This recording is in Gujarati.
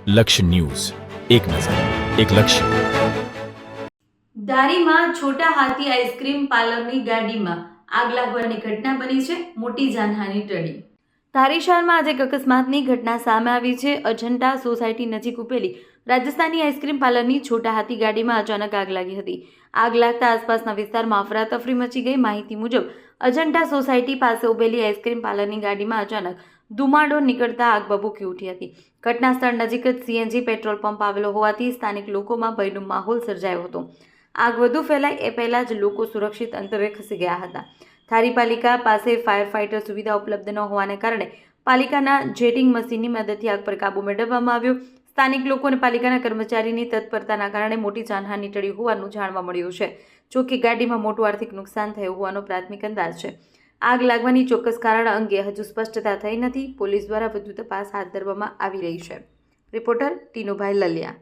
લક્ષ્ય ન્યૂઝ, એક નજર, એક લક્ષ્ય. ધારીમાં છોટા હાથી આઈસ્ક્રીમ પાર્લરની ગાડીમાં આગ લાગવાની ઘટના બની છે. મોટી જાનહાનિ ટળી. ધારી શહેરમાં આજે એક અકસ્માતની ઘટના સામે આવી છે. અજંટા સોસાયટી નજીક ઉભેલી રાજસ્થાની આઈસ્ક્રીમ પાર્લરની છોટા હાથી ગાડીમાં અચાનક આગ લાગી હતી. આગ લાગતા આસપાસના વિસ્તારમાં અફરાતફરી મચી ગઈ. માહિતી મુજબ અજંટા સોસાયટી પાસે ઉભેલી આઈસ્ક્રીમ પાર્લરની ગાડીમાં અચાનક ધુમાડો નીકળતા આગ ભભૂકી ઉઠી હતી. ઘટના સ્થળ નજીક જ સીએનજી પેટ્રોલ પંપ આવેલો હોવાથી સ્થાનિક લોકોમાં ભયનો માહોલ સર્જાયો હતો. આગ વધુ ફેલાય એ પહેલાં જ લોકો સુરક્ષિત અંતરે ખસી ગયા હતા. ધારી પાલિકા પાસે ફાયર ફાઇટર સુવિધા ઉપલબ્ધ ન હોવાને કારણે પાલિકાના જેટિંગ મશીનની મદદથી આગ પર કાબૂ મેળવવામાં આવ્યો. સ્થાનિક લોકો અને પાલિકાના કર્મચારીની તત્પરતાના કારણે મોટી જાનહાનિ ટળી હોવાનું જાણવા મળ્યું છે. જોકે ગાડીમાં મોટું આર્થિક નુકસાન થયું હોવાનો પ્રાથમિક અંદાજ છે. આગ લાગવાની ચોક્કસ કારણ અંગે હજુ સ્પષ્ટતા થઈ નથી. પોલીસ દ્વારા વધુ તપાસ હાથ ધરવામાં આવી રહી છે. રિપોર્ટર ટીનુભાઈ લલિયા.